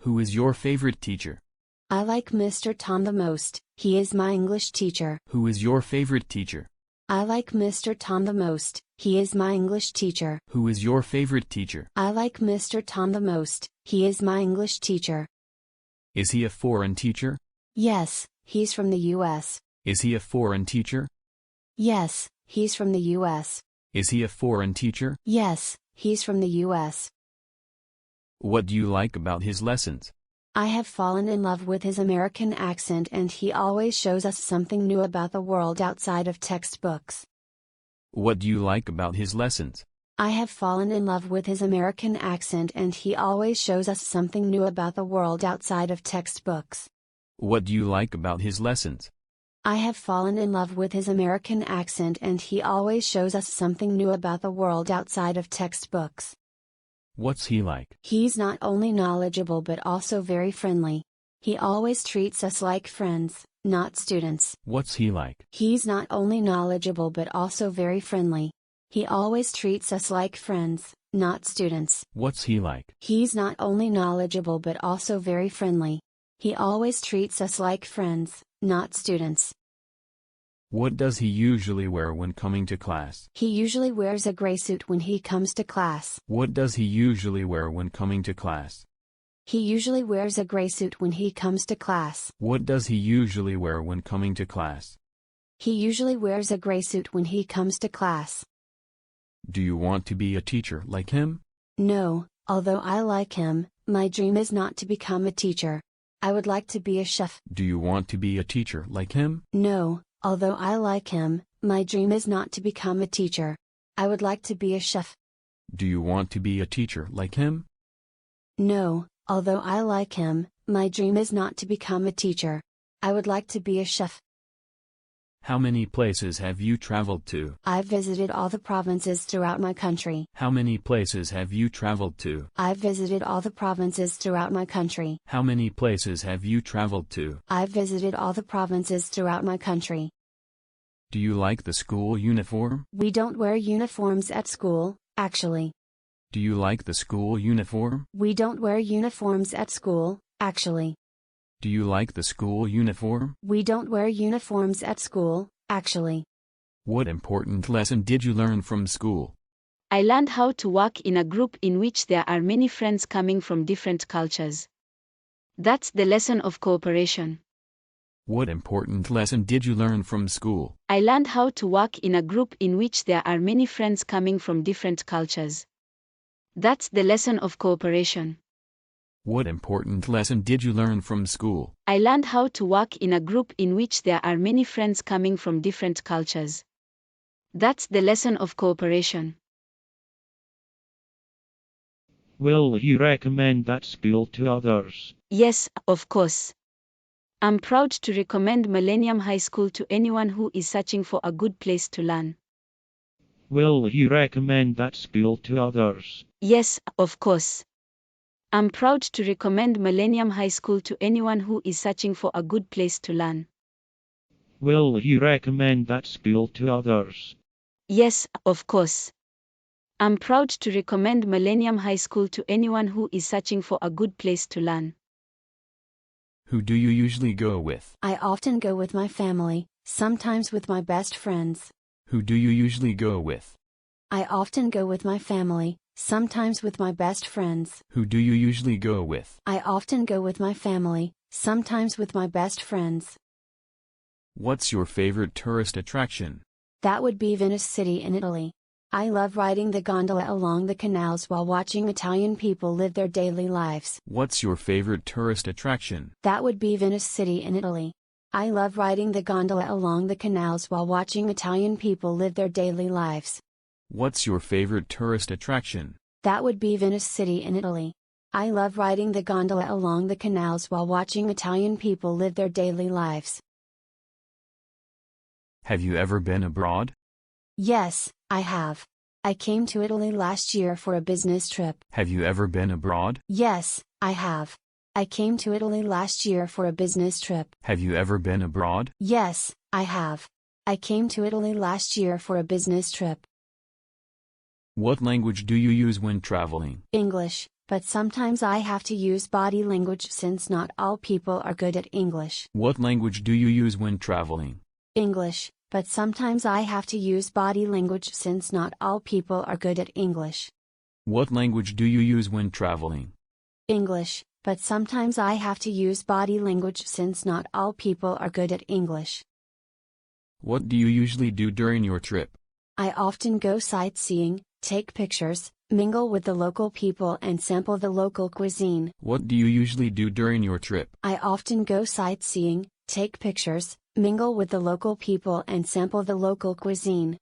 Who is your favorite teacher? I like Mr. Tom the most, he is my English teacher. Who is your favorite teacher? I like Mr. Tom the most, he is my English teacher. Who is your favorite teacher? I like Mr. Tom the most, he is my English teacher. Is he a foreign teacher? Yes, he's from the US. Is he a foreign teacher? Yes, he's from the US. Is he a foreign teacher? Yes, he's from the US. What do you like about his lessons? I have fallen in love with his American accent, and he always shows us something new about the world outside of textbooks. What do you like about his lessons? I have fallen in love with his American accent, and he always shows us something new about the world outside of textbooks. What do you like about his lessons? I have fallen in love with his American accent, and he always shows us something new about the world outside of textbooks. What's he like? He's not only knowledgeable but also very friendly. He always treats us like friends, not students. What's he like? He's not only knowledgeable but also very friendly. He always treats us like friends, not students. What's he like? He's not only knowledgeable but also very friendly. He always treats us like friends, not students. What does he usually wear when coming to class? He usually wears a gray suit when he comes to class. What does he usually wear when coming to class? He usually wears a gray suit when he comes to class. What does he usually wear when coming to class? He usually wears a gray suit when he comes to class. Do you want to be a teacher like him? No, although I like him, my dream is not to become a teacher. I would like to be a chef. Do you want to be a teacher like him? No, although I like him, my dream is not to become a teacher. I would like to be a chef. Do you want to be a teacher like him? No, although I like him, my dream is not to become a teacher. I would like to be a chef. How many places have you traveled to? I've visited all the provinces throughout my country. How many places have you traveled to? I've visited all the provinces throughout my country. How many places have you traveled to? I've visited all the provinces throughout my country. Do you like the school uniform? We don't wear uniforms at school, actually. Do you like the school uniform? We don't wear uniforms at school, actually. Do you like the school uniform? We don't wear uniforms at school, actually. What important lesson did you learn from school? I learned how to work in a group in which there are many friends coming from different cultures. That's the lesson of cooperation. What important lesson did you learn from school? I learned how to work in a group in which there are many friends coming from different cultures. That's the lesson of cooperation. What important lesson did you learn from school? I learned how to work in a group in which there are many friends coming from different cultures. That's the lesson of cooperation. Will you recommend that school to others? Yes, of course. I'm proud to recommend Millennium High School to anyone who is searching for a good place to learn. Will you recommend that school to others? Yes, of course. I'm proud to recommend Millennium High School to anyone who is searching for a good place to learn. Will you recommend that school to others? Yes, of course. I'm proud to recommend Millennium High School to anyone who is searching for a good place to learn. Who do you usually go with? I often go with my family, sometimes with my best friends. Who do you usually go with? I often go with my family, sometimes with my best friends. Who do you usually go with? I often go with my family, sometimes with my best friends. What's your favorite tourist attraction? That would be Venice City in Italy. I love riding the gondola along the canals while watching Italian people live their daily lives. What's your favorite tourist attraction? That would be Venice City in Italy. I love riding the gondola along the canals while watching Italian people live their daily lives. What's your favorite tourist attraction? That would be Venice City in Italy. I love riding the gondola along the canals while watching Italian people live their daily lives. Have you ever been abroad? Yes, I have. I came to Italy last year for a business trip. Have you ever been abroad? Yes, I have. I came to Italy last year for a business trip. Have you ever been abroad? Yes, I have. I came to Italy last year for a business trip. What language do you use when traveling? English, but sometimes I have to use body language since not all people are good at English. What language do you use when traveling? English, but sometimes I have to use body language since not all people are good at English. What language do you use when traveling? English, but sometimes I have to use body language since not all people are good at English. What do you usually do during your trip? I often go sightseeing, take pictures, mingle with the local people and sample the local cuisine. What do you usually do during your trip? I often go sightseeing, take pictures, mingle with the local people and sample the local cuisine.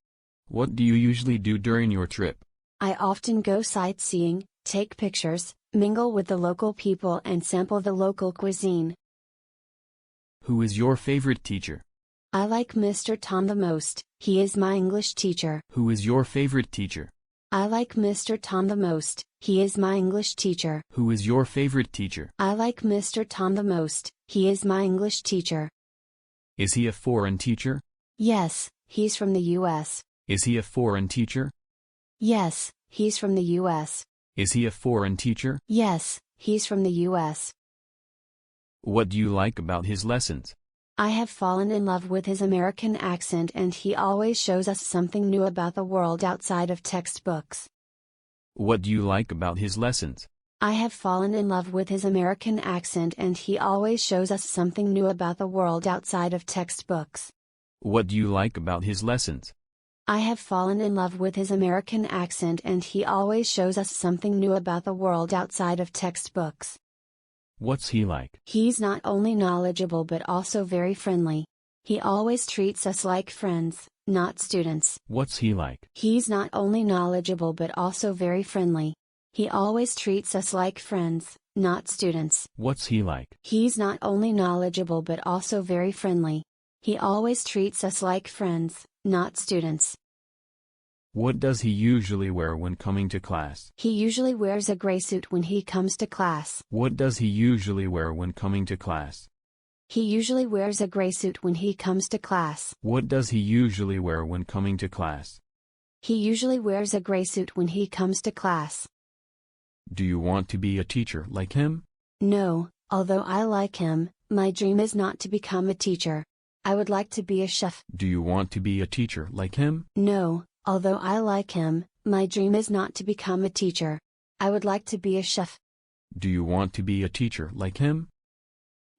What do you usually do during your trip? I often go sightseeing, take pictures, mingle with the local people and sample the local cuisine. Who is your favorite teacher? I like Mr. Tom the most, he is my English teacher. Who is your favorite teacher? I like Mr. Tom the most, he is my English teacher. Who is your favorite teacher? I like Mr. Tom the most, he is my English teacher. Is he a foreign teacher? Yes, he's from the US. Is he a foreign teacher? Yes, he's from the US. Is he a foreign teacher? Yes, he's from the US. What do you like about his lessons? I have fallen in love with his American accent and he always shows us something new about the world outside of textbooks. What do you like about his lessons? I have fallen in love with his American accent and he always shows us something new about the world outside of textbooks. What do you like about his lessons? I have fallen in love with his American accent and he always shows us something new about the world outside of textbooks. What's he like? He's not only knowledgeable but also very friendly. He always treats us like friends, not students. What's he like? He's not only knowledgeable but also very friendly. He always treats us like friends, not students. What's he like? He's not only knowledgeable but also very friendly. He always treats us like friends, not students. What does he usually wear when coming to class? He usually wears a gray suit when he comes to class. What does he usually wear when coming to class? He usually wears a gray suit when he comes to class. What does he usually wear when coming to class? He usually wears a gray suit when he comes to class. Do you want to be a teacher like him? No, although I like him, my dream is not to become a teacher. I would like to be a chef. Do you want to be a teacher like him? No, although I like him, my dream is not to become a teacher. I would like to be a chef. Do you want to be a teacher like him?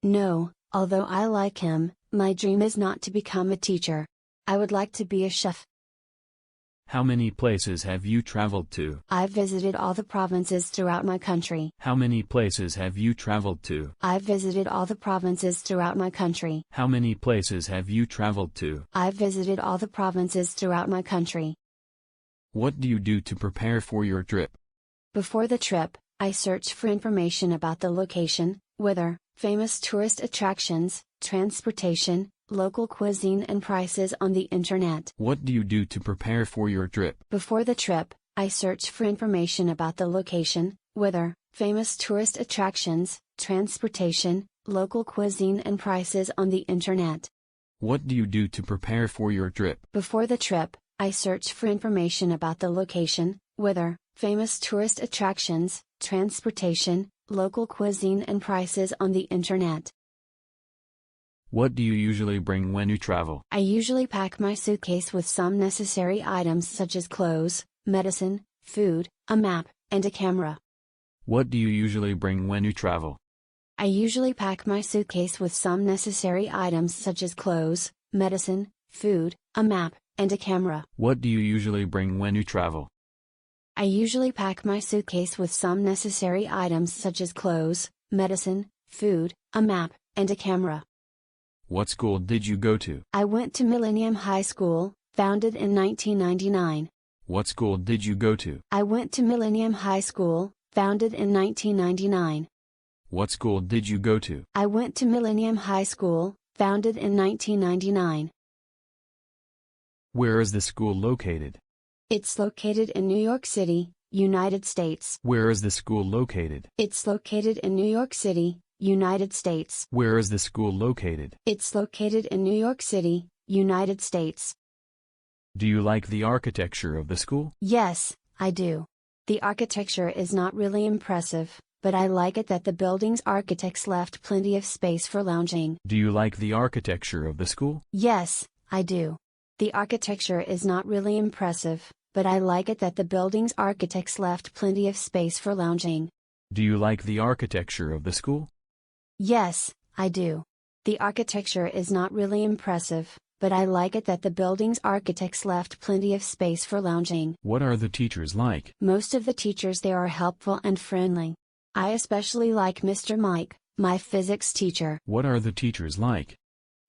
No, although I like him, my dream is not to become a teacher. I would like to be a chef. How many places have you traveled to? I've visited all the provinces throughout my country. How many places have you traveled to? I've visited all the provinces throughout my country. How many places have you traveled to? I've visited all the provinces throughout my country. What do you do to prepare for your trip? Before the trip, I search for information about the location, weather, famous tourist attractions, transportation, local cuisine and prices on the internet. What do you do to prepare for your trip? Before the trip, I search for information about the location, weather, famous tourist attractions, transportation, local cuisine and prices on the internet. What do you do to prepare for your trip? Before the trip, I search for information about the location, weather, famous tourist attractions, transportation, local cuisine and prices on the internet. What do you usually bring when you travel? I usually pack my suitcase with some necessary items such as clothes, medicine, food, a map, and a camera. What do you usually bring when you travel? I usually pack my suitcase with some necessary items such as clothes, medicine, food, a map, and a camera. What do you usually bring when you travel? I usually pack my suitcase with some necessary items such as clothes, medicine, food, a map, and a camera. What school did you go to? I went to Millennium High School, founded in 1999. What school did you go to? I went to Millennium High School, founded in 1999. What school did you go to? I went to Millennium High School, founded in 1999. Where is the school located? It's located in New York City, United States. Where is the school located? It's located in New York City, United States. Where is the school located? It's located in New York City, United States. Do you like the architecture of the school? Yes, I do. The architecture is not really impressive, but I like it that the building's architects left plenty of space for lounging. Do you like the architecture of the school? Yes, I do. The architecture is not really impressive, but I like it that the building's architects left plenty of space for lounging. Do you like the architecture of the school? Yes, I do. The architecture is not really impressive, but I like it that the building's architects left plenty of space for lounging. What are the teachers like? Most of the teachers there are helpful and friendly. I especially like Mr. Mike, my physics teacher. What are the teachers like?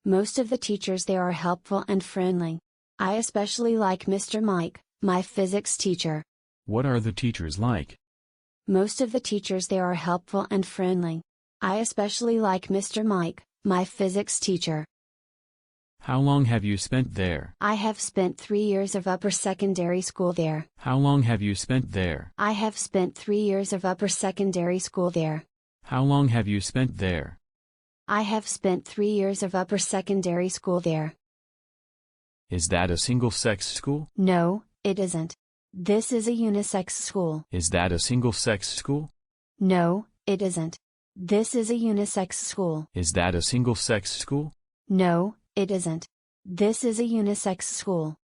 Most of the teachers there are helpful and friendly. I especially like Mr. Mike, my physics teacher. What are the teachers like? Most of the teachers there are helpful and friendly. I especially like Mr. Mike, my physics teacher. How long have you spent there? I have spent 3 years of upper secondary school there. How long have you spent there? I have spent 3 years of upper secondary school there. How long have you spent there? I have spent 3 years of upper secondary school there. Is that a single-sex school? No, it isn't. This is a unisex school. Is that a single-sex school? No, it isn't. This is a unisex school. Is that a single-sex school? No, it isn't. This is a unisex school.